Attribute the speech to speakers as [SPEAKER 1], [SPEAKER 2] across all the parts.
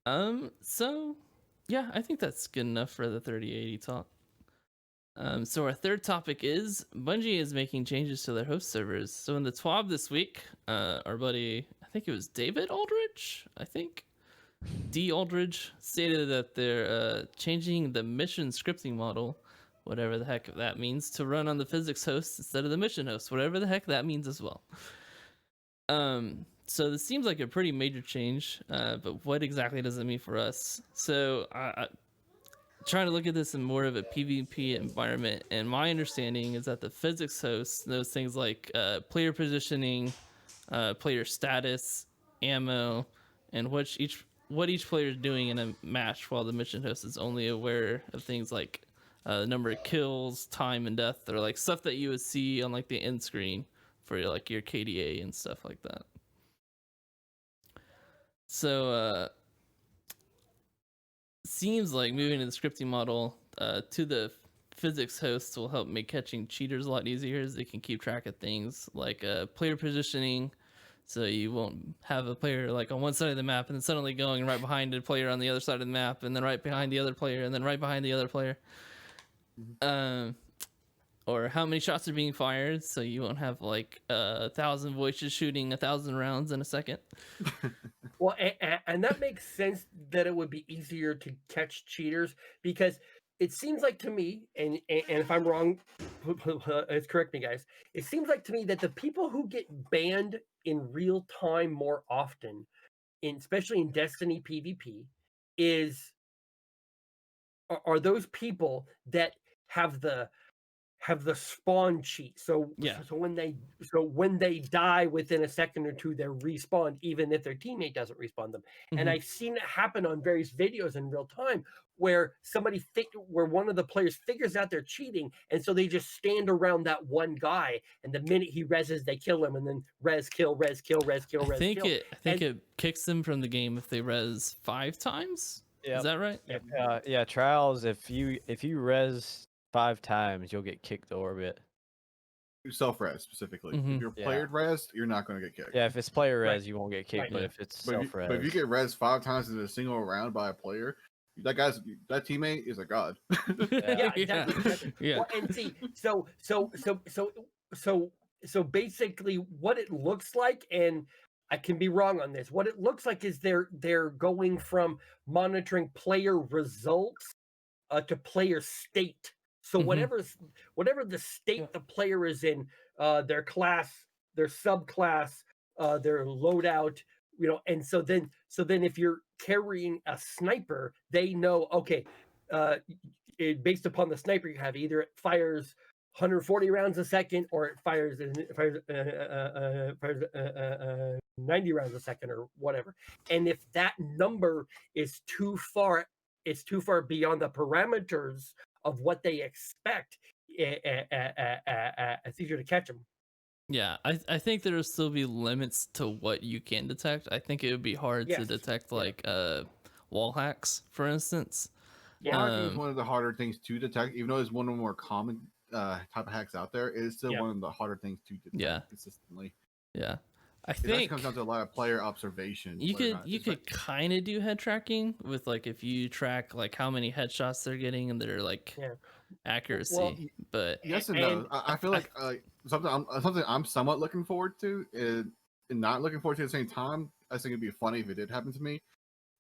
[SPEAKER 1] So yeah, I think that's good enough for the 3080 talk. So our third topic is Bungie is making changes to their host servers. So in the TWAB this week, our buddy, I think it was David Aldridge, D Aldridge, stated that they're changing the mission scripting model, whatever the heck that means, to run on the physics host instead of the mission host, whatever the heck that means as well. So this seems like a pretty major change, but what exactly does it mean for us? So trying to look at this in more of a PvP environment, and my understanding is that the physics host knows things like player positioning, player status, ammo, and what each player is doing in a match, while the mission host is only aware of things like the number of kills, time, and death, or like stuff that you would see on like the end screen for like your KDA and stuff like that. So seems like moving to the scripting model to the physics host will help make catching cheaters a lot easier, as they can keep track of things like player positioning, so you won't have a player like on one side of the map and then suddenly going right behind a player on the other side of the map, and then right behind the other player, and then right behind the other player. Or how many shots are being fired, so you won't have like 1,000 voices shooting 1,000 rounds in a second.
[SPEAKER 2] Well, and that makes sense that it would be easier to catch cheaters, because it seems like to me, and if I'm wrong, correct me, guys. It seems like to me that the people who get banned in real time more often, especially in Destiny PvP, are those people that have the spawn cheat. So when they die within a second or two, they're respawned, even if their teammate doesn't respawn them. Mm-hmm. And I've seen it happen on various videos in real time, where where one of the players figures out they're cheating, and so they just stand around that one guy, and the minute he reses, they kill him, and then res kill. I
[SPEAKER 1] think it kicks them from the game if they res 5 times. Yep. Is that right?
[SPEAKER 3] Yeah. Trials. If you res 5 times, you'll get kicked to orbit.
[SPEAKER 4] Self-res specifically. Mm-hmm. If you're player res, you're not going to get kicked.
[SPEAKER 3] Yeah, if it's player res, you won't get kicked. But if it's self-res,
[SPEAKER 4] but if you get res 5 times in a single round by a player, that teammate is a god.
[SPEAKER 2] Yeah, exactly. Yeah. Well, and see, so basically, what it looks like, and I can be wrong on this, what it looks like is they're going from monitoring player results to player state. So whatever the state the player is in, their class, their subclass, their loadout, and so then if you're carrying a sniper, they know, okay, based upon the sniper you have, either it fires 140 rounds a second, or it fires 90 rounds a second, or whatever. And if that number is too far beyond the parameters of what they expect, it's easier to catch them.
[SPEAKER 1] Yeah, I think there will still be limits to what you can detect. I think it would be hard to detect like wall hacks, for instance.
[SPEAKER 4] Wall hacking is one of the harder things to detect, even though it's one of the more common type of hacks out there. It is still one of the harder things to detect consistently.
[SPEAKER 1] Yeah. I
[SPEAKER 4] think it comes down to a lot of player observation.
[SPEAKER 1] You could kind of do head tracking with, like, if you track like how many headshots they're getting and their like accuracy. Well, but
[SPEAKER 4] yes and no. I feel like something I'm somewhat looking forward to, and not looking forward to at the same time. I think it'd be funny if it did happen to me.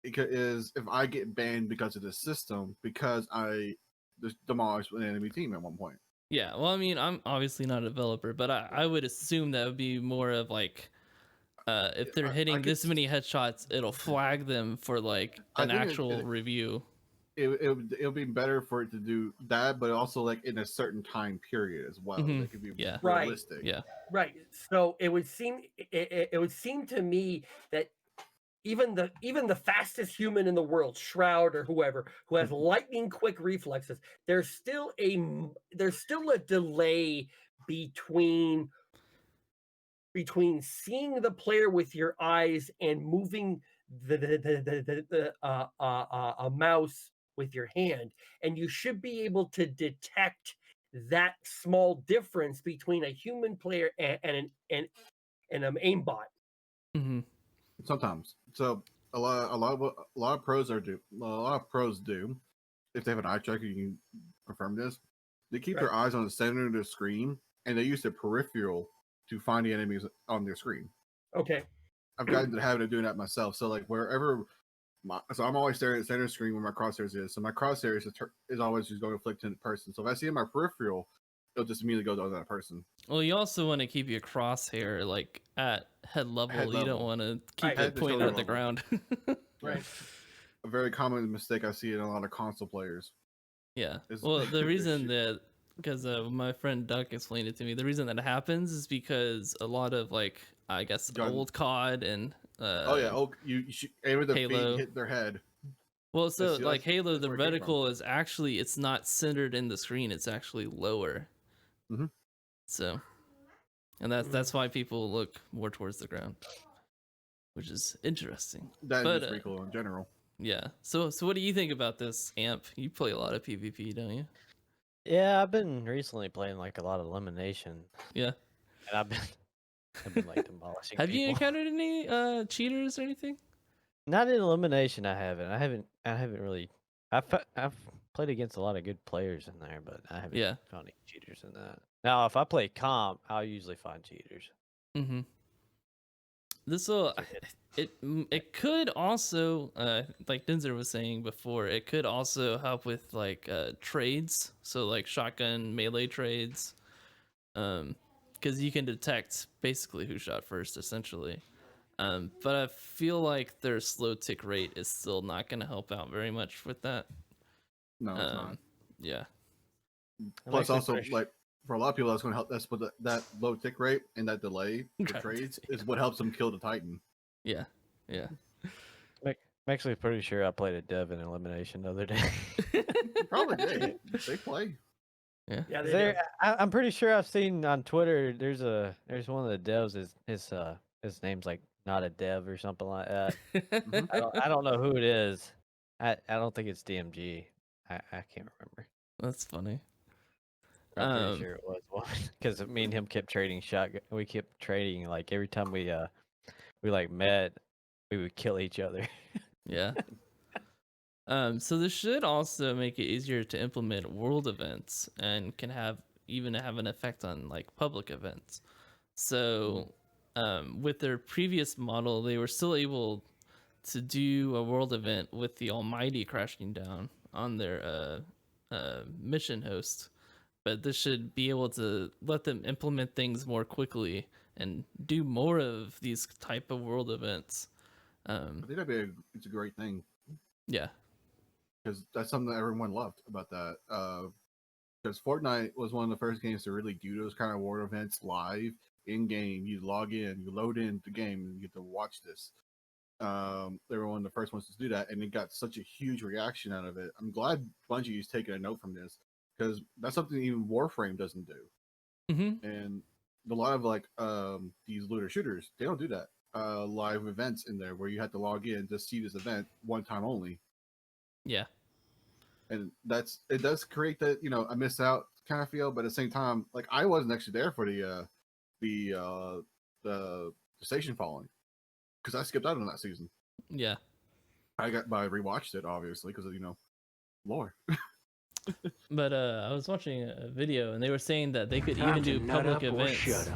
[SPEAKER 4] Is if I get banned because of the system, because I demolished an enemy team at one point.
[SPEAKER 1] Yeah, well, I mean, I'm obviously not a developer, but I would assume that would be more of like, if they're hitting this many headshots, it'll flag them for like an actual review.
[SPEAKER 4] It'll be better for it to do that, but also like in a certain time period as well. It could be realistic.
[SPEAKER 2] Right. So it would seem to me that even the fastest human in the world, Shroud or whoever, who has lightning quick reflexes, there's still a delay between seeing the player with your eyes and moving a mouse with your hand, and you should be able to detect that small difference between a human player and an aimbot.
[SPEAKER 1] Mm-hmm.
[SPEAKER 4] Sometimes. So a lot of pros do. If they have an eye tracker, you can confirm this. They keep their eyes on the center of the screen, and they use the peripheral to find the enemies on their screen.
[SPEAKER 2] Okay.
[SPEAKER 4] I've gotten to the habit of doing that myself. So like wherever, so I'm always staring at the center screen where my crosshairs is. So my crosshairs is always just going to flick to the person. So if I see in my peripheral, it'll just immediately go to that person.
[SPEAKER 1] Well, you also want to keep your crosshair like at head level.
[SPEAKER 4] Head
[SPEAKER 1] You don't
[SPEAKER 4] level.
[SPEAKER 1] want to keep
[SPEAKER 2] Right.
[SPEAKER 1] it pointed at the
[SPEAKER 4] Head to
[SPEAKER 1] ground.
[SPEAKER 2] Right.
[SPEAKER 4] A very common mistake I see in a lot of console players.
[SPEAKER 1] Yeah.
[SPEAKER 4] Is-
[SPEAKER 1] Well, the
[SPEAKER 4] is
[SPEAKER 1] reason
[SPEAKER 4] shit.
[SPEAKER 1] that because my friend Duck explained it to me, the reason that happens is because a lot of like I guess
[SPEAKER 4] Gun-
[SPEAKER 1] old COD and
[SPEAKER 4] Oh yeah, you should aim with the
[SPEAKER 1] Halo.
[SPEAKER 4] feet, hit their head.
[SPEAKER 1] well, so
[SPEAKER 4] see,
[SPEAKER 1] like
[SPEAKER 4] that's-
[SPEAKER 1] Halo,
[SPEAKER 4] that's
[SPEAKER 1] the
[SPEAKER 4] where it came from.
[SPEAKER 1] reticle is actually it's not centered in the screen; it's actually lower.
[SPEAKER 4] Mhm.
[SPEAKER 1] So, and that's why people look more towards the ground, which is interesting.
[SPEAKER 4] That
[SPEAKER 1] But,
[SPEAKER 4] and just recoil in general.
[SPEAKER 1] Yeah. So what do you think about this, Amp? You play a lot of PvP, don't you?
[SPEAKER 3] Yeah, I've been recently playing like a lot of elimination,
[SPEAKER 1] Yeah.
[SPEAKER 3] and I've been like demolishing
[SPEAKER 1] Have you
[SPEAKER 3] people.
[SPEAKER 1] encountered any cheaters or anything?
[SPEAKER 3] Not in elimination. I haven't really. I've played against a lot of good players in there, but I haven't
[SPEAKER 1] Yeah.
[SPEAKER 3] found any cheaters in that. Now, if I play comp, I'll usually find cheaters.
[SPEAKER 1] Mm-hmm. This will
[SPEAKER 3] So
[SPEAKER 1] it could also like Denzer was saying before, it could also help with like trades, so like shotgun melee trades, because you can detect basically who shot first essentially. But I feel like their slow tick rate is still not going to help out very much with that.
[SPEAKER 4] No, it's not.
[SPEAKER 1] Yeah.
[SPEAKER 3] I'm
[SPEAKER 4] Plus,
[SPEAKER 3] actually
[SPEAKER 4] also
[SPEAKER 3] pretty
[SPEAKER 4] like for a lot of people, that's going to help. That's what that low tick rate and that delay for
[SPEAKER 1] God
[SPEAKER 4] trades
[SPEAKER 1] damn.
[SPEAKER 4] is what helps them kill the Titan.
[SPEAKER 1] Yeah. Yeah.
[SPEAKER 3] I'm actually pretty sure I played a dev in elimination the other day.
[SPEAKER 4] Probably did. They play.
[SPEAKER 1] Yeah.
[SPEAKER 2] Yeah,
[SPEAKER 3] Is
[SPEAKER 2] they
[SPEAKER 3] there,
[SPEAKER 2] do.
[SPEAKER 3] I'm pretty sure I've seen on Twitter. There's one of the devs. His name's like not a dev or something like that. I don't know who it is. I don't think it's DMG. I can't remember.
[SPEAKER 1] That's funny.
[SPEAKER 3] I'm pretty sure it was one because me and him kept trading shotgun. We kept trading like every time we like met, we would kill each other.
[SPEAKER 1] Yeah. So this should also make it easier to implement world events and can even have an effect on like public events. So with their previous model, they were still able to do a world event with the Almighty crashing down on their mission host. But this should be able to let them implement things more quickly and do more of these type of world events.
[SPEAKER 4] I think it's a great thing
[SPEAKER 1] Yeah.
[SPEAKER 4] because that's something that everyone loved about that. Because Fortnite was one of the first games to really do those kind of world events live in game. You log in, you load in the game, and you get to watch this. They were one of the first ones to do that, and it got such a huge reaction out of it. I'm glad Bungie is taking a note from this because that's something even Warframe doesn't do.
[SPEAKER 1] Mm-hmm.
[SPEAKER 4] And a lot of like these looter shooters, they don't do that. Live events in there where you have to log in to see this event one time only.
[SPEAKER 1] Yeah.
[SPEAKER 4] And it does create that I miss out kind of feel, but at the same time, like I wasn't actually there for the station falling because I skipped out on that season.
[SPEAKER 1] Yeah.
[SPEAKER 4] I rewatched it obviously because lore.
[SPEAKER 1] But I was watching a video and they were saying that they could even do public events,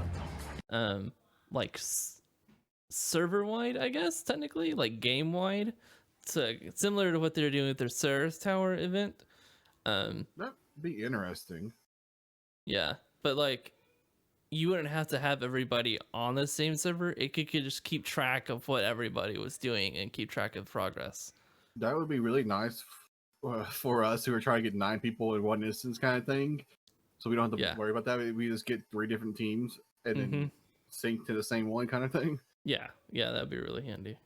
[SPEAKER 1] like server wide, I guess technically, like game wide, so similar to what they're doing with their Surf Tower event.
[SPEAKER 4] That'd be interesting.
[SPEAKER 1] Yeah, but like you wouldn't have to have everybody on the same server. It could just keep track of what everybody was doing and keep track of progress.
[SPEAKER 4] That would be really nice for us who are trying to get 9 people in one instance kind of thing. So we don't have to worry about that. We just get 3 different teams and then sync to the same one kind of thing.
[SPEAKER 1] Yeah, that'd be really handy.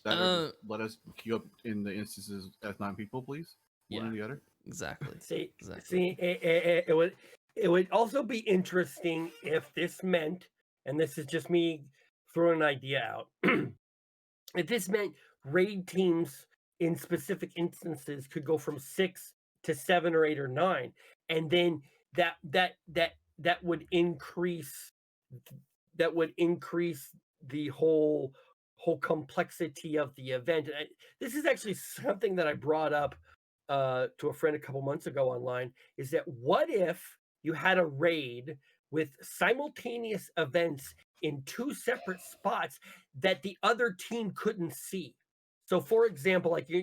[SPEAKER 4] That would just let us queue up in the instances as 9 people, please. One or the other.
[SPEAKER 1] Exactly.
[SPEAKER 2] See, it would also be interesting if this meant, and this is just me throwing an idea out, if this meant raid teams in specific instances could go from 6 to 7 or 8 or 9, and then that would increase the whole whole complexity of the event. And this is actually something that I brought up to a friend a couple months ago online. Is that what if you had a raid with simultaneous events in two separate spots that the other team couldn't see? So, for example, you're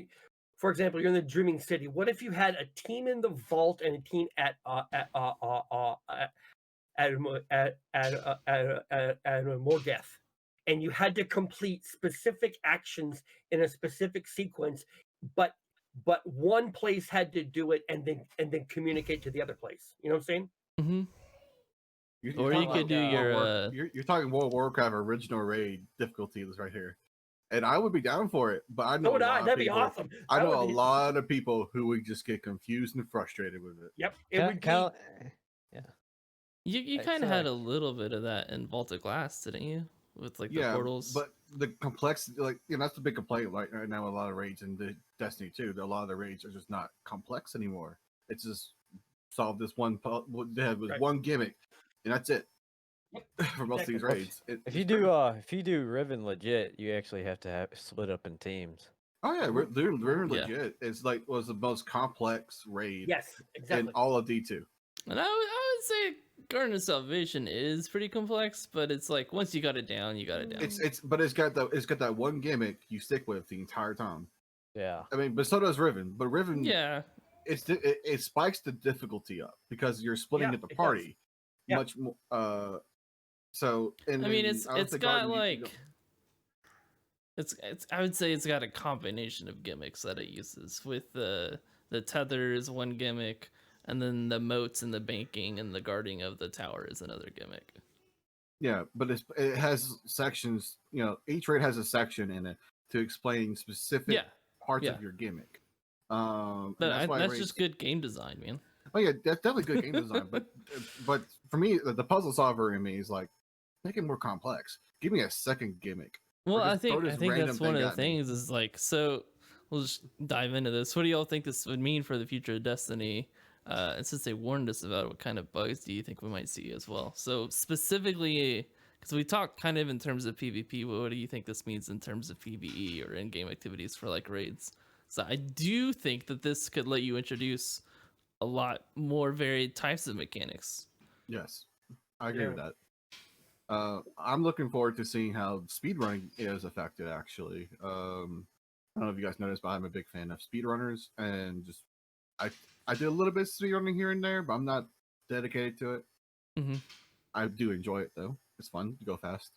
[SPEAKER 2] in the Dreaming City. What if you had a team in the vault and a team at Morgeth, and you had to complete specific actions in a specific sequence, but one place had to do it and then communicate to the other place. You know what I'm saying?
[SPEAKER 1] Mm-hmm.
[SPEAKER 4] You're
[SPEAKER 1] Or you
[SPEAKER 4] talking
[SPEAKER 1] could do
[SPEAKER 4] about
[SPEAKER 1] your
[SPEAKER 4] you're talking World of Warcraft original raid difficulties right here, and I would be down for it. But I know
[SPEAKER 2] So would
[SPEAKER 4] a
[SPEAKER 2] I.
[SPEAKER 4] lot of
[SPEAKER 2] That'd be
[SPEAKER 4] people.
[SPEAKER 2] awesome.
[SPEAKER 4] I
[SPEAKER 2] That
[SPEAKER 4] know
[SPEAKER 2] would
[SPEAKER 4] a
[SPEAKER 2] be-
[SPEAKER 4] lot of people who would just get confused and frustrated with it.
[SPEAKER 2] Yep. It would be.
[SPEAKER 1] you kind of had a little bit of that in Vault of Glass, didn't you? With like the portals.
[SPEAKER 4] But the complexity, like that's the big complaint right now. A lot of raids in the Destiny 2, a lot of the raids are just not complex anymore. It's just solve this one. They have
[SPEAKER 2] Right.
[SPEAKER 4] one gimmick, and that's it for most of these
[SPEAKER 2] Exactly.
[SPEAKER 4] raids.
[SPEAKER 3] If you do Riven legit, you actually have to have split up in teams.
[SPEAKER 4] Oh yeah, they're
[SPEAKER 1] Yeah.
[SPEAKER 4] legit. It's like was the most complex raid
[SPEAKER 2] Yes,
[SPEAKER 4] in
[SPEAKER 2] exactly.
[SPEAKER 4] all of D2.
[SPEAKER 1] And I would say Garden of Salvation is pretty complex, but it's like once you got it down, you got it down.
[SPEAKER 4] But it's got that one gimmick you stick with the entire time.
[SPEAKER 3] Yeah.
[SPEAKER 4] I mean, but so does Riven. But Riven,
[SPEAKER 1] Yeah.
[SPEAKER 4] it spikes the difficulty up because you're splitting
[SPEAKER 2] Yeah,
[SPEAKER 4] up the
[SPEAKER 2] it does.
[SPEAKER 4] party
[SPEAKER 2] Yeah.
[SPEAKER 4] much more. So and
[SPEAKER 1] I mean,
[SPEAKER 4] in-
[SPEAKER 1] it's
[SPEAKER 4] I would
[SPEAKER 1] it's
[SPEAKER 4] say
[SPEAKER 1] got
[SPEAKER 4] Garden,
[SPEAKER 1] like it's I would say it's got a combination of gimmicks that it uses with the tether is one gimmick, and then the moats and the banking and the guarding of the tower is another gimmick.
[SPEAKER 4] yeah, but it has sections. You know, each raid has a section in it to explain specific
[SPEAKER 1] Yeah.
[SPEAKER 4] parts
[SPEAKER 1] Yeah.
[SPEAKER 4] of your gimmick. And
[SPEAKER 1] But
[SPEAKER 4] that's why
[SPEAKER 1] that's
[SPEAKER 4] raids-
[SPEAKER 1] just good game design, man.
[SPEAKER 4] Oh yeah, that's definitely good game design. But for me, the puzzle solver in me is like make it more complex. Give me a second gimmick.
[SPEAKER 1] Well,
[SPEAKER 4] Or
[SPEAKER 1] I
[SPEAKER 4] just throw
[SPEAKER 1] think
[SPEAKER 4] this
[SPEAKER 1] that's
[SPEAKER 4] random
[SPEAKER 1] one of
[SPEAKER 4] thing
[SPEAKER 1] the
[SPEAKER 4] at me.
[SPEAKER 1] things is like, so we'll just dive into this. What do y'all think this would mean for the future of Destiny? And since they warned us about it, what kind of bugs do you think we might see as well? So specifically, because we talked kind of in terms of PvP, what do you think this means in terms of PvE or in-game activities for like raids? So I do think that this could let you introduce a lot more varied types of mechanics.
[SPEAKER 4] Yes, I agree with
[SPEAKER 2] Yeah.
[SPEAKER 4] that. I'm looking forward to seeing how speedrunning is affected. Actually, I don't know if you guys noticed, but I'm a big fan of speedrunners, and just I do a little bit of speedrunning here and there, but I'm not dedicated to it.
[SPEAKER 1] Mm-hmm.
[SPEAKER 4] I do enjoy it though; it's fun to go fast.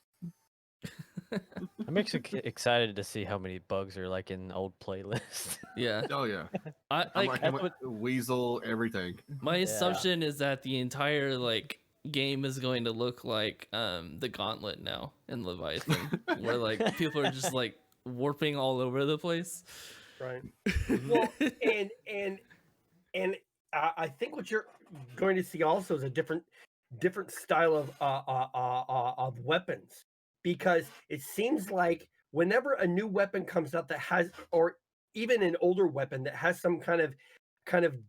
[SPEAKER 3] I'm actually excited to see how many bugs are like in old playlists.
[SPEAKER 1] Yeah,
[SPEAKER 4] Oh yeah,
[SPEAKER 1] I
[SPEAKER 4] I'm
[SPEAKER 1] like.
[SPEAKER 4] like Weasel, everything.
[SPEAKER 1] My assumption is that the entire like game is going to look like the Gauntlet now in Leviathan, where like people are just like warping all over the place.
[SPEAKER 2] Right. Well, and I think what you're going to see also is a different style of weapons, because it seems like whenever a new weapon comes out that has, or even an older weapon that has some kind of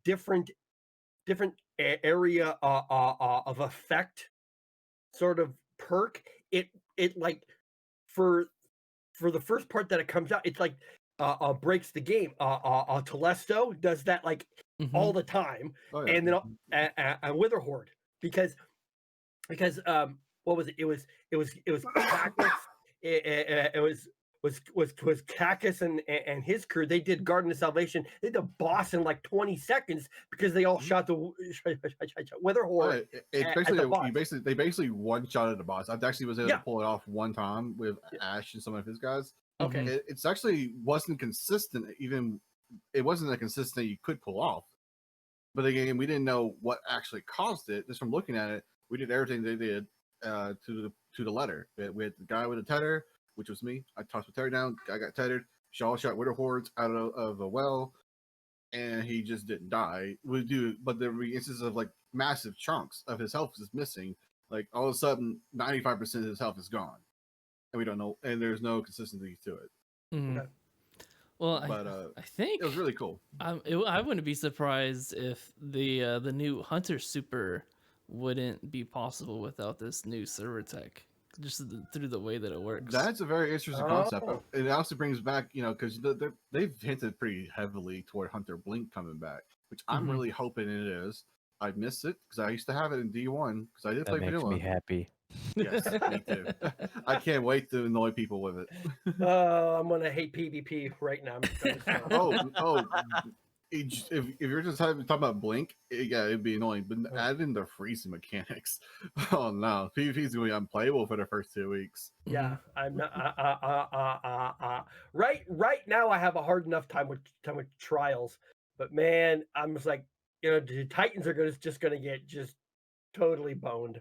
[SPEAKER 2] different area of effect, sort of perk, it like for the first part that it comes out, it's like breaks the game. Telesto does that like
[SPEAKER 1] Mm-hmm.
[SPEAKER 2] all the time,
[SPEAKER 4] Oh, yeah.
[SPEAKER 2] and then Witherhorde, because what was it? It was Cactus. It was Cactus and his crew. They did Garden of Salvation. They did the boss in like 20 seconds because they all shot the Witherhorde.
[SPEAKER 4] It's
[SPEAKER 2] at
[SPEAKER 4] basically
[SPEAKER 2] the boss.
[SPEAKER 4] they basically one shot at the boss. I actually was able
[SPEAKER 2] Yeah.
[SPEAKER 4] to pull it off one time with Ash and some of his guys.
[SPEAKER 2] Okay.
[SPEAKER 4] It's actually wasn't consistent. Even it wasn't a consistent you could pull off. But again, we didn't know what actually caused it. Just from looking at it, we did everything they did to the letter. We had the guy with the tether, which was me. I tossed the tether down. I got tethered. Shaw shot Witherhordes out of a well, and he just didn't die. But there were instances of like massive chunks of his health is missing. Like all of a sudden, 95% of his health is gone, and we don't know. And there's no consistency to it.
[SPEAKER 1] Mm-hmm.
[SPEAKER 2] Okay.
[SPEAKER 1] Well,
[SPEAKER 4] But
[SPEAKER 1] I think
[SPEAKER 4] it was really cool.
[SPEAKER 1] I wouldn't be surprised if the new Hunter Super wouldn't be possible without this new server tech. just through the way that it works.
[SPEAKER 4] That's a very interesting concept.
[SPEAKER 2] Oh.
[SPEAKER 4] It also brings back, because they've hinted pretty heavily toward Hunter Blink coming back, which I'm
[SPEAKER 1] Mhm.
[SPEAKER 4] really hoping it is. I miss it because I used to have it in D1 because I did play
[SPEAKER 3] That makes
[SPEAKER 4] vanilla.
[SPEAKER 3] me happy.
[SPEAKER 4] Yes, me too. I can't wait to annoy people with it.
[SPEAKER 2] I'm gonna hate PvP right now.
[SPEAKER 4] Oh, if you're just talking about Blink, yeah, it'd be annoying. But add in the freezing mechanics. Oh no, PvP is going to be unplayable for the first 2 weeks.
[SPEAKER 2] Yeah, I'm not. Right now, I have a hard enough time with trials, but man, I'm just like, the Titans are just gonna get just totally boned.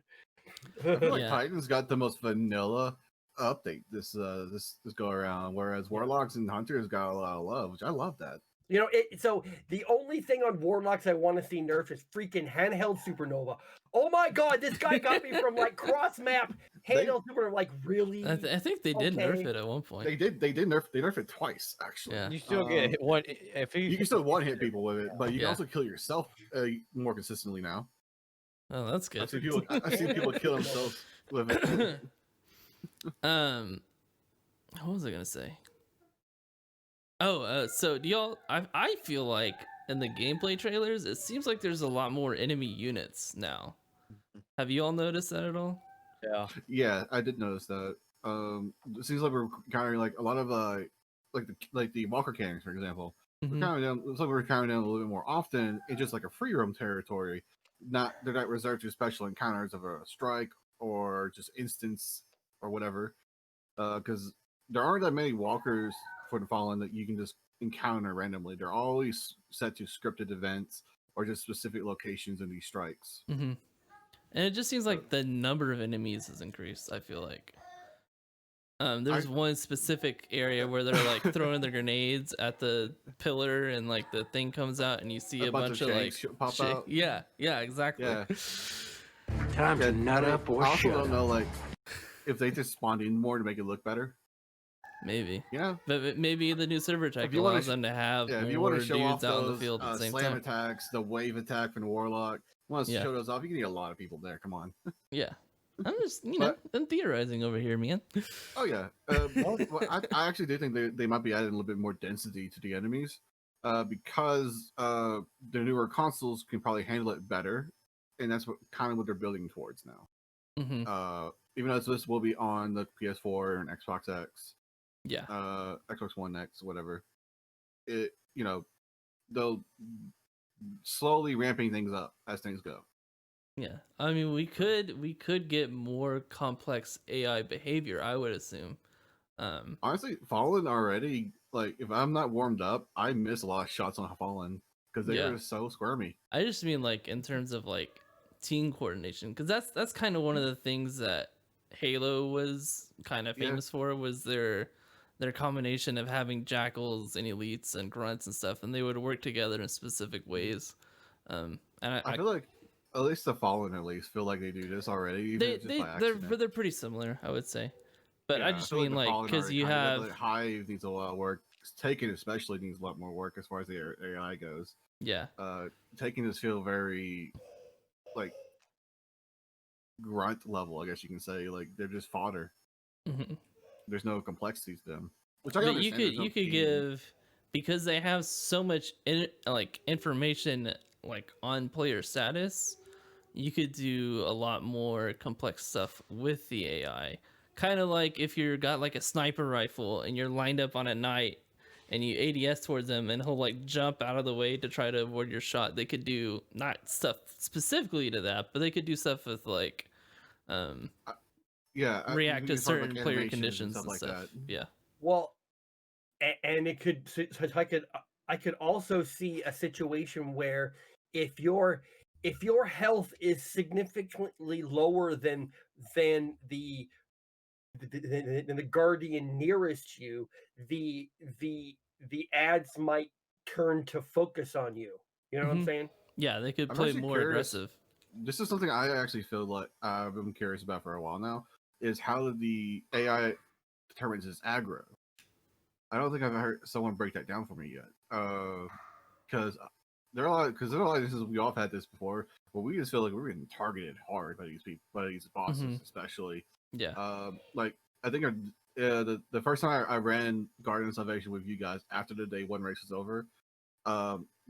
[SPEAKER 4] I feel like
[SPEAKER 1] Yeah.
[SPEAKER 4] Titans got the most vanilla update this go around, whereas Warlocks and Hunters got a lot of love, which I love that.
[SPEAKER 2] So the only thing on Warlocks I want to see nerf is freaking handheld Supernova. Oh my god, this guy got me from like cross map handheld Supernova. Like really?
[SPEAKER 1] I think they did nerf
[SPEAKER 2] Okay.
[SPEAKER 1] it at one point.
[SPEAKER 4] They did nerf it twice actually.
[SPEAKER 1] Yeah.
[SPEAKER 3] You still get hit one if
[SPEAKER 4] You can still one hit people with it, but you
[SPEAKER 1] Yeah.
[SPEAKER 4] can also kill yourself more consistently now.
[SPEAKER 1] Oh, that's good.
[SPEAKER 4] I've seen people kill themselves with it.
[SPEAKER 1] What was I gonna say? Oh, so do y'all? I feel like in the gameplay trailers, it seems like there's a lot more enemy units now. Have you all noticed that at all?
[SPEAKER 3] Yeah.
[SPEAKER 4] Yeah, I did notice that. It seems like we're encountering like a lot of like the Walker cannons, for example.
[SPEAKER 1] Mhm.
[SPEAKER 4] We're counting down. Looks like we're counting down a little bit more often. It's just like a free roam territory. They're not reserved to special encounters of a strike or just instance or whatever. Because there aren't that many walkers for the Fallen that you can just encounter randomly. They're always set to scripted events or just specific locations in these strikes.
[SPEAKER 1] Mhm. And it just seems like the number of enemies has increased. I feel like. There's one specific area where they're like throwing their grenades at the pillar, and like the thing comes out, and you see a bunch of like
[SPEAKER 4] shanks pop out.
[SPEAKER 1] Yeah, exactly.
[SPEAKER 4] Yeah.
[SPEAKER 5] Time to nut up or
[SPEAKER 4] I also
[SPEAKER 5] shut
[SPEAKER 4] don't
[SPEAKER 5] up.
[SPEAKER 4] know like if they just spawned in more to make it look better.
[SPEAKER 1] Maybe.
[SPEAKER 4] Yeah.
[SPEAKER 1] But maybe the new server tech
[SPEAKER 4] If you wanna
[SPEAKER 1] allows them to have
[SPEAKER 4] Yeah, if you
[SPEAKER 1] more
[SPEAKER 4] want to show off
[SPEAKER 1] dudes out in the
[SPEAKER 4] those
[SPEAKER 1] field at the same
[SPEAKER 4] slam
[SPEAKER 1] time.
[SPEAKER 4] attacks, the wave attack from the Warlock, want to
[SPEAKER 1] Yeah.
[SPEAKER 4] show those off, you can get a lot of people there. Come on.
[SPEAKER 1] Yeah. I'm just, I'm theorizing over here, man.
[SPEAKER 4] Oh yeah. Well, I actually do think they might be adding a little bit more density to the enemies, because the newer consoles can probably handle it better, and that's what they're building towards now.
[SPEAKER 1] Hmm.
[SPEAKER 4] Even though this will be on the PS4 and Xbox X,
[SPEAKER 1] Yeah.
[SPEAKER 4] Xbox One X, whatever. They'll slowly ramping things up as things go.
[SPEAKER 1] Yeah. I mean, we could get more complex AI behavior, I would assume.
[SPEAKER 4] Honestly, Fallen already, like, if I'm not warmed up, I miss a lot of shots on Fallen because they
[SPEAKER 1] Yeah.
[SPEAKER 4] were so squirmy.
[SPEAKER 1] I just mean like in terms of like team coordination, because that's kind of one of the things that Halo was kind of
[SPEAKER 4] Yeah.
[SPEAKER 1] famous for, was their combination of having jackals and elites and grunts and stuff, and they would work together in specific ways. And
[SPEAKER 4] I feel like at least the Fallen feel like they do this already. Even if it's just by accident.
[SPEAKER 1] they're pretty similar, I would say. But I
[SPEAKER 4] Yeah,
[SPEAKER 1] just
[SPEAKER 4] feel
[SPEAKER 1] mean
[SPEAKER 4] the
[SPEAKER 1] like
[SPEAKER 4] Fallen
[SPEAKER 1] because
[SPEAKER 4] are
[SPEAKER 1] you
[SPEAKER 4] kinda
[SPEAKER 1] have
[SPEAKER 4] like Hive needs a lot of work. Taken especially needs a lot more work as far as the AI goes.
[SPEAKER 1] yeah.
[SPEAKER 4] Taking this feel very like grunt level, I guess you can say. Like they're just fodder.
[SPEAKER 1] Mhm.
[SPEAKER 4] There's no complexity to them. Which I
[SPEAKER 1] But
[SPEAKER 4] understand. There's no
[SPEAKER 1] you could
[SPEAKER 4] theme.
[SPEAKER 1] give, because they have so much information like on player status, you could do a lot more complex stuff with the AI. Kind of like if you're got like a sniper rifle and you're lined up on a knight and you ADS towards him and he'll like jump out of the way to try to avoid your shot. They could do not stuff specifically to that, but they could do stuff with like
[SPEAKER 4] Yeah,
[SPEAKER 1] react to
[SPEAKER 4] as far as,
[SPEAKER 1] certain
[SPEAKER 4] like,
[SPEAKER 1] player
[SPEAKER 4] animations
[SPEAKER 1] conditions and
[SPEAKER 4] like
[SPEAKER 1] stuff.
[SPEAKER 4] that.
[SPEAKER 1] Yeah.
[SPEAKER 2] Well, and it could. So I could also see a situation where if your health is significantly lower than the than the guardian nearest you, the ads might turn to focus on you. You know what I'm
[SPEAKER 1] Mhm.
[SPEAKER 2] saying?
[SPEAKER 1] Yeah, they could
[SPEAKER 4] I'm
[SPEAKER 1] play
[SPEAKER 4] actually
[SPEAKER 1] more
[SPEAKER 4] curious.
[SPEAKER 1] aggressive.
[SPEAKER 4] This is something I actually feel like I've been curious about for a while now. Is how the AI determines its aggro. I don't think I've heard someone break that down for me yet. Because there are a lot of instances we all have had this before, where we just feel like we're getting targeted hard by these people, by these bosses,
[SPEAKER 1] Mhm.
[SPEAKER 4] especially.
[SPEAKER 1] Yeah.
[SPEAKER 4] Like I think the first time I ran Garden of Salvation with you guys after the day one race was over,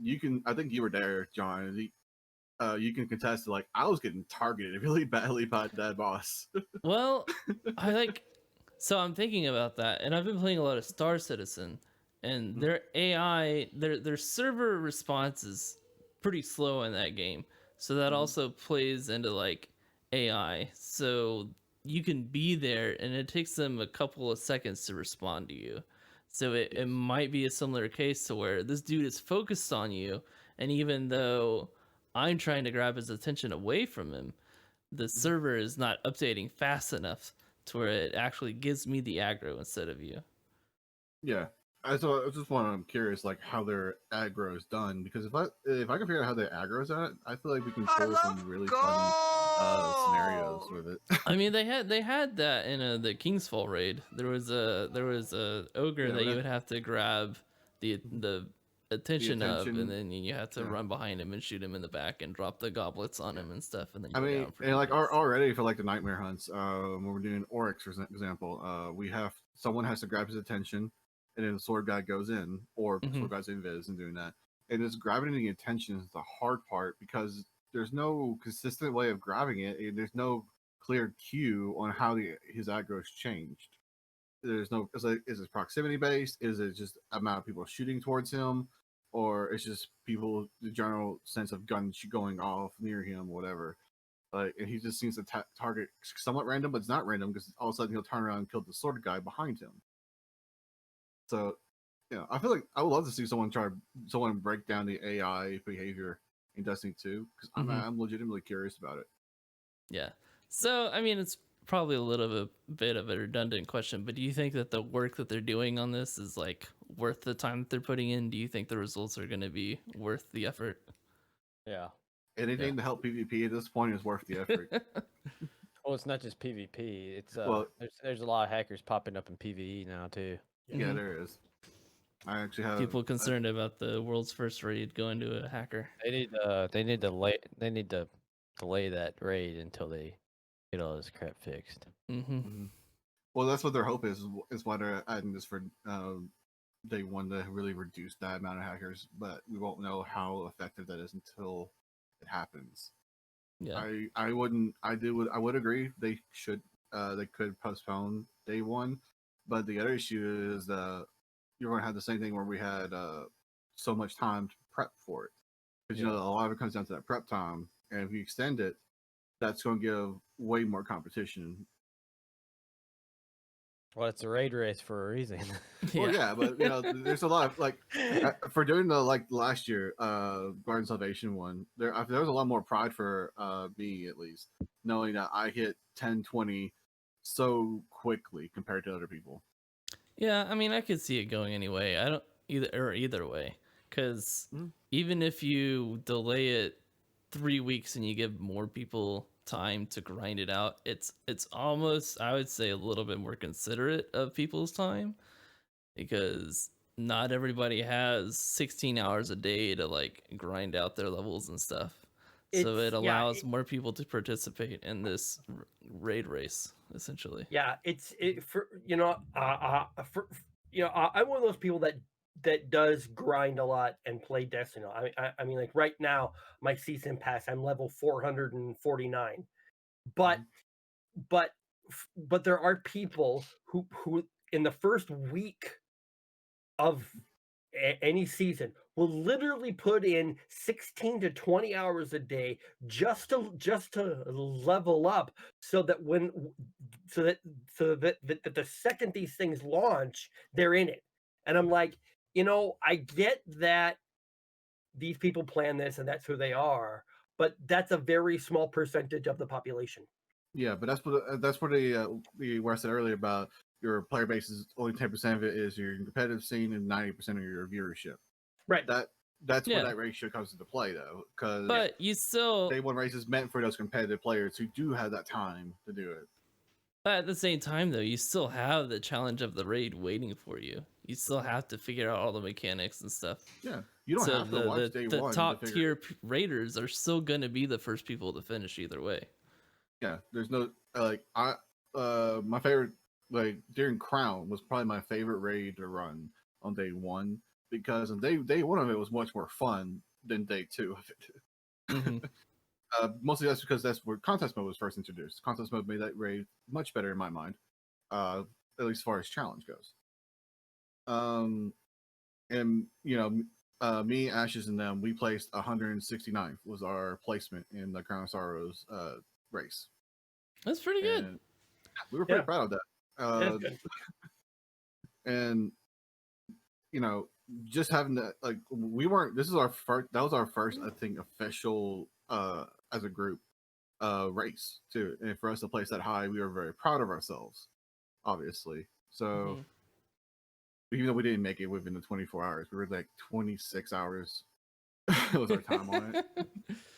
[SPEAKER 4] you can I think you were there, John. You can contest like I was getting targeted really badly by that boss.
[SPEAKER 1] Well, I like. So I'm thinking about that, and I've been playing a lot of Star Citizen, and their AI, their server response is pretty slow in that game. So that also plays into like AI. So you can be there, and it takes them a couple of seconds to respond to you. So it might be a similar case to where this dude is focused on you, and even though I'm trying to grab his attention away from him, the server is not updating fast enough to where it actually gives me the aggro instead of you.
[SPEAKER 4] Yeah. So I just want I'm curious like how their aggro is done because if I can figure out how their aggro is at, I feel like we can pull some really fun scenarios with it.
[SPEAKER 1] I mean, they had that in the King's Fall raid. There was a ogre
[SPEAKER 4] Yeah,
[SPEAKER 1] that
[SPEAKER 4] but
[SPEAKER 1] you would have to grab the attention of, and
[SPEAKER 4] attention,
[SPEAKER 1] then you have to
[SPEAKER 4] yeah.
[SPEAKER 1] run behind him and shoot him in the back and drop the goblets on him and stuff, and then you
[SPEAKER 4] I
[SPEAKER 1] go
[SPEAKER 4] mean,
[SPEAKER 1] down for
[SPEAKER 4] and like
[SPEAKER 1] defense.
[SPEAKER 4] already for like the nightmare hunts, when we're doing Oryx for example, we have someone has to grab his attention, and then the sword guy goes in, or sword guy's invis and doing that. And it's grabbing the attention is the hard part because there's no consistent way of grabbing it. And there's no clear cue on how his aggro has changed. There's no is it proximity based? Is it just amount of people shooting towards him, or it's just people the general sense of guns going off near him, whatever. Like, and he just seems to target somewhat random, but it's not random because all of a sudden he'll turn around and kill the sword guy behind him. So, I feel like I would love to see someone break down the AI behavior in Destiny 2 because I'm legitimately curious about it.
[SPEAKER 1] Yeah. So, I mean, it's probably a little bit of a redundant question, but do you think that the work that they're doing on this is like worth the time that they're putting in? Do you think the results are going to be worth the effort?
[SPEAKER 3] Yeah.
[SPEAKER 4] Anything to help PvP at this point is worth the effort.
[SPEAKER 3] Well, it's not just PvP. It's
[SPEAKER 4] Well-
[SPEAKER 3] there's a lot of hackers popping up in PvE now too.
[SPEAKER 4] Yeah, there is. I actually have
[SPEAKER 1] People concerned about the world's first raid going to a hacker.
[SPEAKER 3] They need to delay that raid until they get all this crap fixed.
[SPEAKER 4] Well, that's what their hope is why they're adding this for day one to really reduce that amount of hackers, but we won't know how effective that is until it happens.
[SPEAKER 1] Yeah.
[SPEAKER 4] I would agree they could postpone day one, but the other issue is you're going to have the same thing where we had so much time to prep for it because a lot of it comes down to that prep time, and if you extend it, that's going to give way more competition.
[SPEAKER 3] Well, it's a raid race for a reason.
[SPEAKER 4] Well, yeah, but there's a lot of like for doing the like last year Garden Salvation one. There was a lot more pride for me at least, knowing that I hit 10-20 so quickly compared to other people.
[SPEAKER 1] Yeah, I mean, I could see it going anyway. I don't either way, because even if you delay it 3 weeks and you give more people time to grind it out, it's almost, I would say, a little bit more considerate of people's time, because not everybody has 16 hours a day to like grind out their levels and stuff. So it allows more people to participate in this raid race, essentially.
[SPEAKER 2] Yeah, I'm one of those people that does grind a lot and play Destiny. I mean, like right now, my season pass, I'm level 449, but there are people who in the first week of any season will literally put in 16 to 20 hours a day just to level up so that the second these things launch, they're in it. And I'm like, I get that these people plan this and that's who they are, but that's a very small percentage of the population.
[SPEAKER 4] Yeah, but that's what where I said earlier about your player base is only 10% of it is your competitive scene and 90% of your viewership.
[SPEAKER 2] Right.
[SPEAKER 4] That's where that ratio comes into play though, because
[SPEAKER 1] but you still
[SPEAKER 4] day one race is meant for those competitive players who do have that time to do it.
[SPEAKER 1] But at the same time, though, you still have the challenge of the raid waiting for you. You still have to figure out all the mechanics and stuff.
[SPEAKER 4] Yeah, you don't have to watch day one.
[SPEAKER 1] The top tier raiders are still going to be the first people to finish either way.
[SPEAKER 4] Yeah, there's no like my favorite, like during Crown, was probably my favorite raid to run on day one, because on day one of it was much more fun than day two of it.
[SPEAKER 1] Mm-hmm.
[SPEAKER 4] Mostly that's because that's where contest mode was first introduced. Contest mode made that raid much better in my mind, at least as far as challenge goes. And me, Ashes, and them, we placed 169th was our placement in the Crown of Sorrows race.
[SPEAKER 1] That's pretty good.
[SPEAKER 4] And we were pretty
[SPEAKER 2] Yeah.
[SPEAKER 4] proud of that.
[SPEAKER 2] That's good.
[SPEAKER 4] And just having that, like, we weren't. This is our first. That was our first, I think, official as a group race too. And for us to place that high, we were very proud of ourselves, obviously. So.
[SPEAKER 1] Mhm.
[SPEAKER 4] Even though we didn't make it within the 24 hours, we were like 26 hours was our time on it.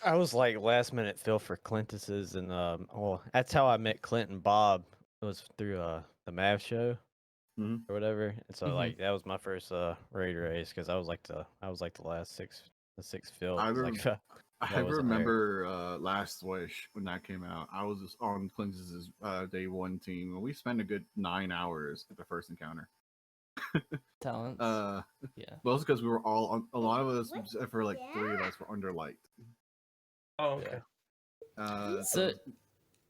[SPEAKER 3] I was like last minute fill for Clintus's, and well, that's how I met Clint and Bob. It was through the Mav show
[SPEAKER 4] Mhm.
[SPEAKER 3] or whatever, and so
[SPEAKER 1] Mhm.
[SPEAKER 3] like that was my first raid race because I was like the last the sixth fill.
[SPEAKER 4] I,
[SPEAKER 3] It's
[SPEAKER 4] rem-
[SPEAKER 3] like,
[SPEAKER 4] I
[SPEAKER 3] wasn't there.
[SPEAKER 4] remember Last Wish when that came out. I was just on Clinton's day one team, and we spent a good 9 hours at the first encounter.
[SPEAKER 1] Talents. Yeah.
[SPEAKER 4] Well, it's because we were all on, a lot of us, except for like 3 of us, were under light.
[SPEAKER 2] Oh, okay.
[SPEAKER 1] So
[SPEAKER 4] Darren
[SPEAKER 1] So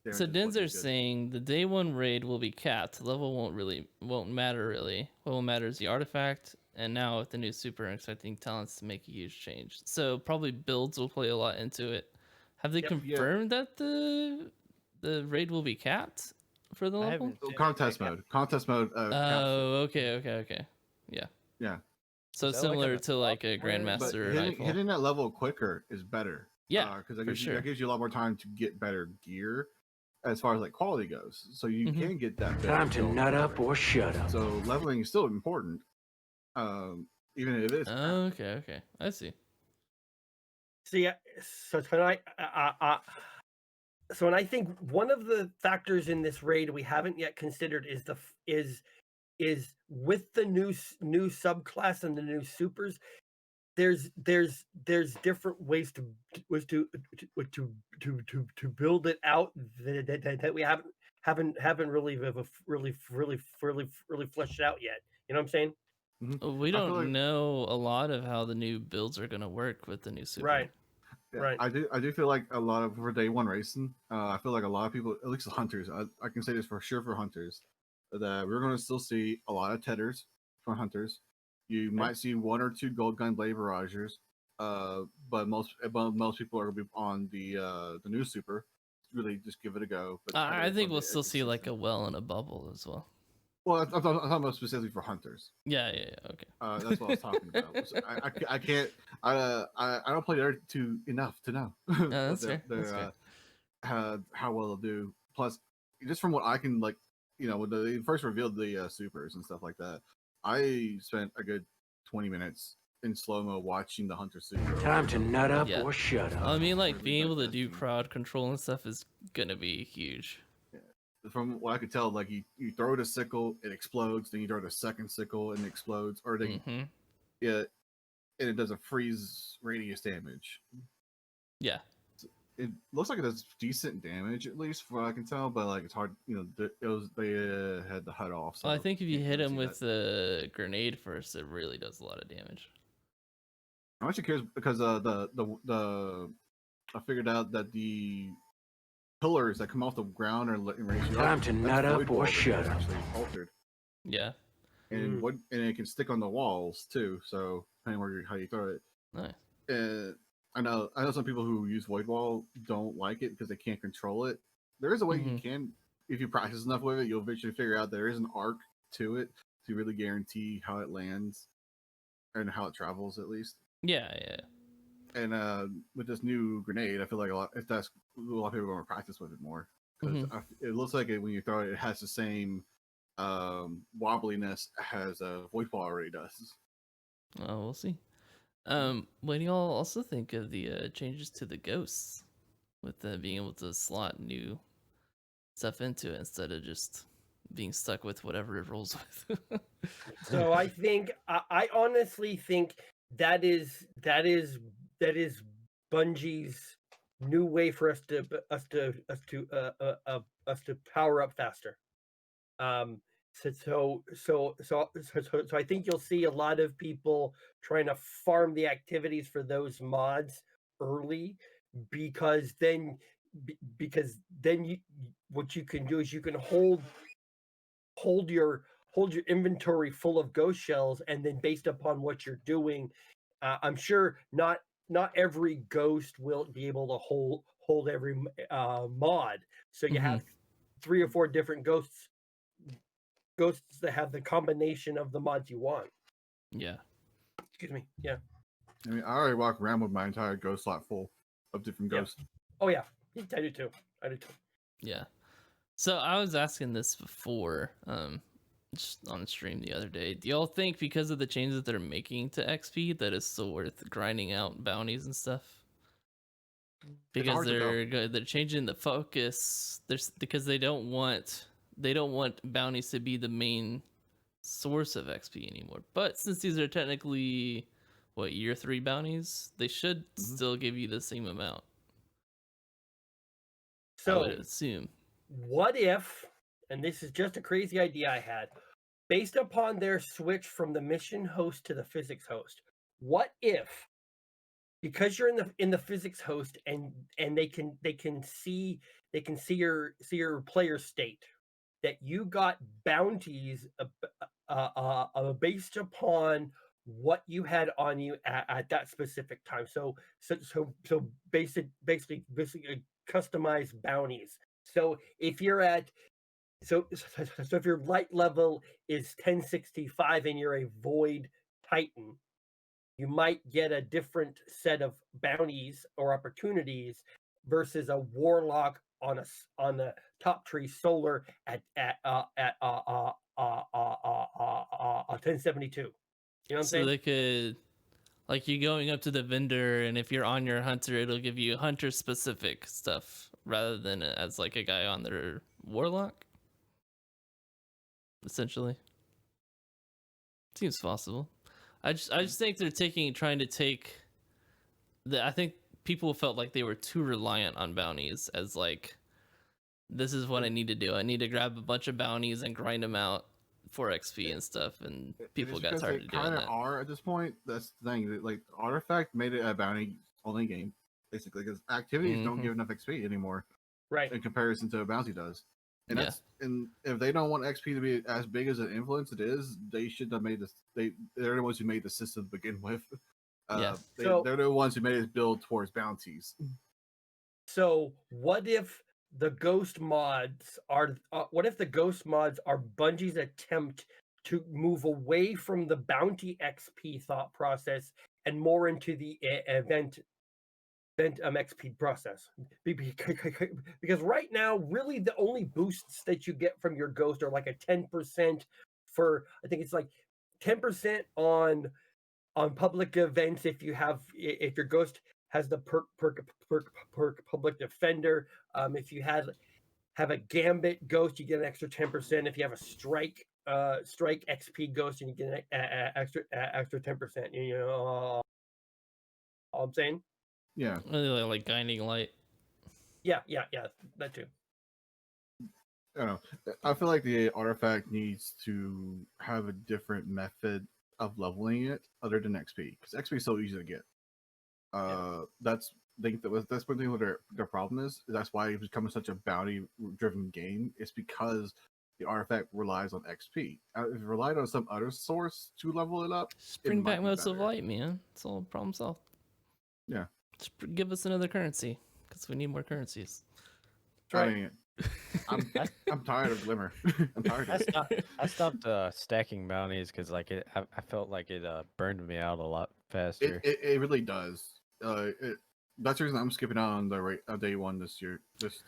[SPEAKER 4] just wasn't
[SPEAKER 1] Denzer's
[SPEAKER 4] good.
[SPEAKER 1] saying the day one raid will be capped. Level won't matter really. What will matter is the artifact. And now with the new super, I'm expecting talents to make a huge change. So probably builds will play a lot into it. Have they
[SPEAKER 2] Yep.
[SPEAKER 1] confirmed that the raid will be capped for the
[SPEAKER 3] I
[SPEAKER 1] level?
[SPEAKER 3] haven't
[SPEAKER 4] Oh,
[SPEAKER 3] checked.
[SPEAKER 4] contest mode. Contest mode.
[SPEAKER 1] Oh, okay. Yeah.
[SPEAKER 4] Yeah.
[SPEAKER 1] So
[SPEAKER 3] Is that like
[SPEAKER 1] similar
[SPEAKER 3] an
[SPEAKER 1] to like a
[SPEAKER 3] software?
[SPEAKER 4] But
[SPEAKER 1] Grandmaster
[SPEAKER 4] hitting,
[SPEAKER 1] Nightfall.
[SPEAKER 4] hitting that level quicker is better.
[SPEAKER 1] Yeah,
[SPEAKER 4] because that
[SPEAKER 1] for
[SPEAKER 4] gives you
[SPEAKER 1] sure.
[SPEAKER 4] that gives you a lot more time to get better gear, as far as like quality goes. So you
[SPEAKER 1] Mhm.
[SPEAKER 4] can get that. better
[SPEAKER 5] Time to
[SPEAKER 4] build
[SPEAKER 5] nut up
[SPEAKER 4] quicker.
[SPEAKER 5] or shut up.
[SPEAKER 4] So leveling is still important, even if it is.
[SPEAKER 1] Okay. I see.
[SPEAKER 2] See, so tonight, so and I think one of the factors in this raid we haven't yet considered is is with the new subclass and the new supers. There's different ways to build it out that we haven't really fleshed out yet. You know what I'm saying?
[SPEAKER 1] We
[SPEAKER 4] I feel
[SPEAKER 1] don't
[SPEAKER 4] like-
[SPEAKER 1] know a lot of how the new builds are gonna work with the new super.
[SPEAKER 2] Right.
[SPEAKER 4] Yeah,
[SPEAKER 2] Right.
[SPEAKER 4] I do feel like a lot of for day one racing. I feel like a lot of people, at least the hunters, I can say this for sure for hunters, that we're going to still see a lot of tedders for hunters. You might see 1 or 2 gold gun blade barragers, but most people are going to be on the new super. Really, just give it a go. But
[SPEAKER 1] I
[SPEAKER 4] Tedders
[SPEAKER 1] think
[SPEAKER 4] will
[SPEAKER 1] we'll
[SPEAKER 4] be
[SPEAKER 1] still see like a
[SPEAKER 4] consistent.
[SPEAKER 1] well and a bubble as well.
[SPEAKER 4] Well, I'm talking about specifically for hunters.
[SPEAKER 1] Yeah. Okay.
[SPEAKER 4] That's what I was talking about. So I can't. I don't play the other two enough to know.
[SPEAKER 1] That's fair. That's fair.
[SPEAKER 4] How well they'll do. Plus, just from what I can like, when they first revealed the supers and stuff like that, I spent a good 20 minutes in slow mo watching the hunter super.
[SPEAKER 5] Time to nut up
[SPEAKER 1] Yeah.
[SPEAKER 5] or shut up.
[SPEAKER 1] I mean, like
[SPEAKER 4] Really
[SPEAKER 1] being able to do
[SPEAKER 4] digesting.
[SPEAKER 1] crowd control and stuff is gonna be huge.
[SPEAKER 4] From what I could tell, like you throw the sickle, it explodes. Then you throw the second sickle, and it explodes. Or they
[SPEAKER 1] Hmm.
[SPEAKER 4] and it does a freeze radius damage.
[SPEAKER 1] Yeah.
[SPEAKER 4] It looks like it does decent damage, at least from what I can tell. But like it's hard, they had the HUD off. So
[SPEAKER 1] Well, I think if you
[SPEAKER 4] can't
[SPEAKER 1] hit
[SPEAKER 4] really
[SPEAKER 1] him
[SPEAKER 4] see
[SPEAKER 1] with
[SPEAKER 4] that.
[SPEAKER 1] the grenade first, it really does a lot of damage.
[SPEAKER 4] I'm actually curious because I figured out that the pillars that come off the ground are in range.
[SPEAKER 5] Time to nut up or shut up.
[SPEAKER 4] Actually altered,
[SPEAKER 1] Yeah.
[SPEAKER 4] and it can stick on the walls too. So depending where how you throw it.
[SPEAKER 1] Nice.
[SPEAKER 4] I know some people who use Void Wall don't like it because they can't control it. There is a way you can, if you practice enough with it, you'll eventually figure out there is an arc to it to really guarantee how it lands and how it travels at least.
[SPEAKER 1] Yeah.
[SPEAKER 4] And with this new grenade, I feel like a lot of people are going to practice with it more because it looks like when you throw it, it has the same wobbliness as a Void Wall already does.
[SPEAKER 1] Oh, we'll see. What do y'all also think of the changes to the ghosts with being able to slot new stuff into it instead of just being stuck with whatever it rolls with?
[SPEAKER 2] So I think I honestly think that is Bungie's new way for us to us to power up faster. So I think you'll see a lot of people trying to farm the activities for those mods early, because then you, what you can do is you can hold your inventory full of ghost shells, and then based upon what you're doing, I'm sure not every ghost will be able to hold every mod. So you have 3 or 4 different ghosts that have the combination of the mods you want.
[SPEAKER 1] Yeah.
[SPEAKER 2] Excuse me. Yeah.
[SPEAKER 4] I mean, I already walk around with my entire ghost slot full of different
[SPEAKER 2] Yeah.
[SPEAKER 4] ghosts.
[SPEAKER 2] Oh yeah, I do too.
[SPEAKER 1] Yeah. So I was asking this before, just on stream the other day. Do y'all think because of the changes they're making to XP that it's still worth grinding out bounties and stuff? Because
[SPEAKER 4] hard to tell.
[SPEAKER 1] they're changing the focus. Because they don't want bounties to be the main source of XP anymore. But since these are technically year 3 bounties, they should still give you the same amount. I
[SPEAKER 2] So
[SPEAKER 1] would assume.
[SPEAKER 2] what if, and this is just a crazy idea I had, based upon their switch from the mission host to the physics host, what if, because you're in the physics host and they can see your player state, that you got bounties based upon what you had on you at that specific time. So basically customized bounties. So if you're at so if your light level is 1065 and you're a void titan, you might get a different set of bounties or opportunities versus a warlock on the top tree solar at 1072. You know what I'm
[SPEAKER 1] So
[SPEAKER 2] saying?
[SPEAKER 1] they could, like, you going up to the vendor, and if you're on your hunter, it'll give you hunter specific stuff rather than as like a guy on their warlock. Essentially, seems possible. I just think they're trying to take I think people felt like they were too reliant on bounties as like, this is what I need to do. I need to grab a bunch of bounties and grind them out for XP and stuff, and people got tired of doing
[SPEAKER 4] Kind of
[SPEAKER 1] that.
[SPEAKER 4] are at this point. That's the thing. Like Artifact made it a bounty only game, basically, because activities don't give enough XP anymore,
[SPEAKER 2] Right.
[SPEAKER 4] in comparison to a bounty does. And
[SPEAKER 1] Yeah.
[SPEAKER 4] and if they don't want XP to be as big as an influence it is, they should have made this. They're the ones who made the system to begin with.
[SPEAKER 1] Yeah.
[SPEAKER 4] They're the ones who made it build towards bounties.
[SPEAKER 2] So what if the ghost mods are Bungie's attempt to move away from the bounty XP thought process and more into the event XP process? Because right now, really the only boosts that you get from your ghost are like a 10% for, I think it's like 10% on public events if your ghost has the perk public defender. If you have a gambit ghost, you get an extra 10%. If you have a strike XP ghost, and you get an extra 10%. You know all I'm saying?
[SPEAKER 4] Yeah.
[SPEAKER 1] Really like Guiding Light.
[SPEAKER 2] Yeah, that too.
[SPEAKER 4] I don't know. I feel like the Artifact needs to have a different method of leveling it other than XP, because XP is so easy to get. That's one thing what their problem is. That's why it's becoming such a bounty driven game. It's because the Artifact relies on XP. If it relied on some other source to level it up,
[SPEAKER 1] Just bring back Modes of Light, man. It's all problem solved.
[SPEAKER 4] Yeah.
[SPEAKER 1] Just give us another currency, because we need more currencies.
[SPEAKER 2] Right.
[SPEAKER 4] I mean, I'm tired of Glimmer. I'm tired of it.
[SPEAKER 3] I stopped stacking bounties because like I felt like it burned me out a lot faster.
[SPEAKER 4] It really does. That's the reason I'm skipping out on the day one this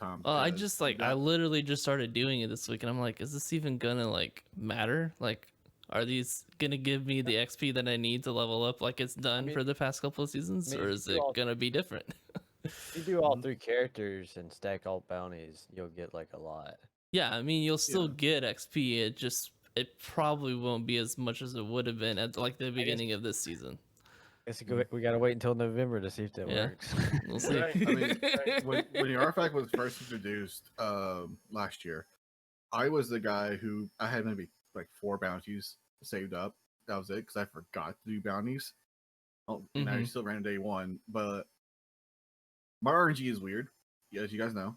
[SPEAKER 4] time.
[SPEAKER 1] I just I literally just started doing it this week, and I'm like, is this even gonna like matter? Like, are these gonna give me the XP that I need to level up like it's done for the past couple of seasons, or is it gonna be different?
[SPEAKER 3] If you do all 3 characters and stack all bounties, you'll get like a lot.
[SPEAKER 1] Yeah, I mean, you'll still get XP. It probably won't be as much as it would have been at like the beginning of this season.
[SPEAKER 3] Guess we gotta wait until November to see if that
[SPEAKER 1] Yeah.
[SPEAKER 3] works.
[SPEAKER 1] We'll see.
[SPEAKER 2] Right.
[SPEAKER 4] I mean, when the artifact was first introduced last year, I was the guy who I had maybe like 4 bounties saved up. That was it because I forgot to do bounties. Oh, and I
[SPEAKER 1] Mhm.
[SPEAKER 4] still ran day 1, but my RNG is weird, as you guys know.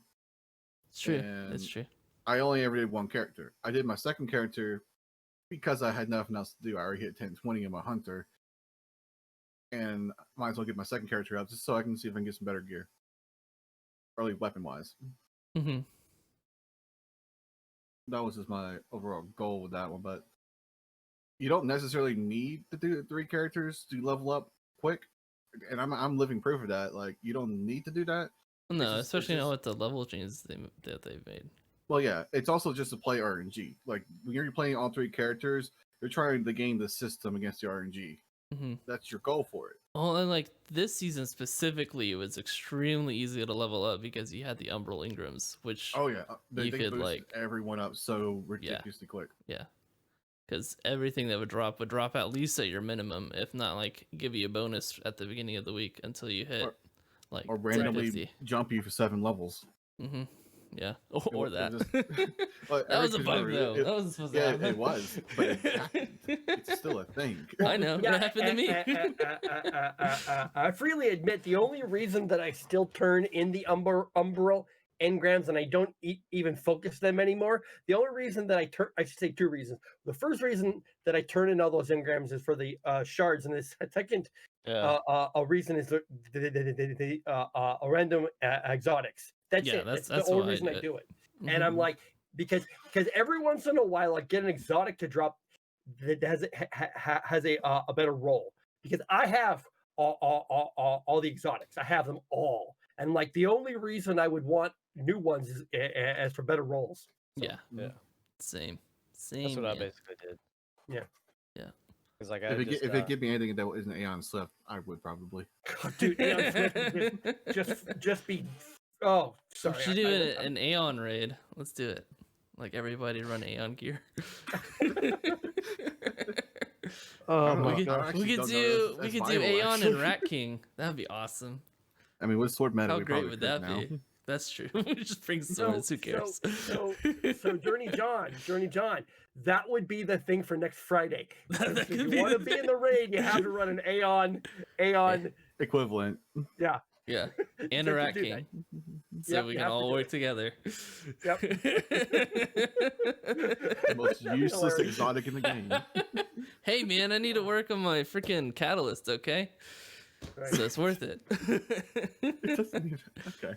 [SPEAKER 1] It's true.
[SPEAKER 4] And
[SPEAKER 1] It's true.
[SPEAKER 4] I only ever did 1 character. I did my second character because I had nothing else to do. I already hit 10-20 in my hunter, and might as well get my second character up just so I can see if I can get some better gear, early weapon wise.
[SPEAKER 1] Hmm.
[SPEAKER 4] That was just my overall goal with that one. But you don't necessarily need to do 3 characters to level up quick, and I'm living proof of that. Like you don't need to do that.
[SPEAKER 1] No,
[SPEAKER 4] It's
[SPEAKER 1] especially now
[SPEAKER 4] just-
[SPEAKER 1] with the level changes that they've made.
[SPEAKER 4] Well, yeah, it's also just to play RNG. Like when you're playing all 3 characters, you're trying to game the system against the RNG.
[SPEAKER 1] Hmm.
[SPEAKER 4] That's your goal for it.
[SPEAKER 1] Well, and like this season specifically, it was extremely easy to level up because you had the Umbral Ingrams, which
[SPEAKER 4] Oh yeah, they
[SPEAKER 1] You could,
[SPEAKER 4] boosted
[SPEAKER 1] like-
[SPEAKER 4] everyone up so ridiculously quick.
[SPEAKER 1] yeah, because everything that would drop at least at your minimum, if not like give you a bonus at the beginning of the week until you hit
[SPEAKER 4] Or-
[SPEAKER 1] like
[SPEAKER 4] Or randomly
[SPEAKER 1] 1050.
[SPEAKER 4] jump you for 7 levels.
[SPEAKER 1] Hmm. Yeah, or
[SPEAKER 4] It
[SPEAKER 1] that.
[SPEAKER 4] just- Well,
[SPEAKER 1] That was a
[SPEAKER 4] every
[SPEAKER 1] bug
[SPEAKER 4] tutorial,
[SPEAKER 1] though.
[SPEAKER 4] it-
[SPEAKER 1] That wasn't supposed to
[SPEAKER 4] yeah,
[SPEAKER 1] happen.
[SPEAKER 4] it was, but it happened. It's still a thing.
[SPEAKER 1] I know. It happened to me.
[SPEAKER 2] I freely admit the only reason that I still turn in the umbral engrams and I don't even focus them anymore. The only reason that I should say 2 reasons. The first reason that I turn in all those engrams is for the shards, and the second
[SPEAKER 3] Yeah.
[SPEAKER 2] a reason is the random exotics. That's
[SPEAKER 1] Yeah,
[SPEAKER 2] it. That's
[SPEAKER 1] that's
[SPEAKER 2] the only
[SPEAKER 1] why I
[SPEAKER 2] reason
[SPEAKER 1] do
[SPEAKER 2] I
[SPEAKER 1] it.
[SPEAKER 2] do it. And I'm
[SPEAKER 1] Mhm.
[SPEAKER 2] like, because every once in a while I get an exotic to drop that has a better roll, because I have all the exotics. I have them all, and like the only reason I would want new ones is as for better rolls. So,
[SPEAKER 1] Yeah.
[SPEAKER 3] Yeah.
[SPEAKER 1] Same.
[SPEAKER 3] That's what I
[SPEAKER 1] man.
[SPEAKER 3] basically did.
[SPEAKER 2] Yeah.
[SPEAKER 1] Yeah.
[SPEAKER 3] Because like I
[SPEAKER 4] If
[SPEAKER 3] just,
[SPEAKER 4] it give me anything that isn't Aeon Swift, I would probably.
[SPEAKER 2] Dude, Aeon Swift just be. Oh,
[SPEAKER 1] We
[SPEAKER 2] sorry.
[SPEAKER 1] should do an Aeon raid. Let's do it. Like everybody run Aeon gear.
[SPEAKER 3] oh
[SPEAKER 4] don't
[SPEAKER 3] my
[SPEAKER 4] know.
[SPEAKER 1] we
[SPEAKER 3] god.
[SPEAKER 1] could
[SPEAKER 4] don't know
[SPEAKER 1] do
[SPEAKER 4] that's
[SPEAKER 1] Aeon
[SPEAKER 4] viable,
[SPEAKER 1] and
[SPEAKER 4] actually.
[SPEAKER 1] Rat King. That'd be awesome.
[SPEAKER 4] I mean, with sword meta,
[SPEAKER 1] How
[SPEAKER 4] we
[SPEAKER 1] great
[SPEAKER 4] probably
[SPEAKER 1] would
[SPEAKER 4] could
[SPEAKER 1] that
[SPEAKER 4] now.
[SPEAKER 1] be? That's true. We just bring swords. Who cares?
[SPEAKER 2] So Journey John, that would be the thing for next Friday.
[SPEAKER 1] That
[SPEAKER 2] If
[SPEAKER 1] could
[SPEAKER 2] you
[SPEAKER 1] be
[SPEAKER 2] want to
[SPEAKER 1] the
[SPEAKER 2] be in the raid, you have to run an Aeon.
[SPEAKER 4] Equivalent.
[SPEAKER 2] Yeah.
[SPEAKER 1] Yeah, and
[SPEAKER 2] to
[SPEAKER 1] a Rat
[SPEAKER 2] do
[SPEAKER 1] King, so
[SPEAKER 2] Yep,
[SPEAKER 1] we
[SPEAKER 2] you
[SPEAKER 1] can
[SPEAKER 2] have to
[SPEAKER 1] all
[SPEAKER 2] do
[SPEAKER 1] work
[SPEAKER 2] it.
[SPEAKER 1] together.
[SPEAKER 2] Yep.
[SPEAKER 4] The most useless
[SPEAKER 2] Hilarious.
[SPEAKER 4] exotic in the game.
[SPEAKER 1] Hey man, I need to work on my freaking catalyst, okay?
[SPEAKER 2] Right.
[SPEAKER 1] So it's worth it.
[SPEAKER 4] It doesn't even. Okay.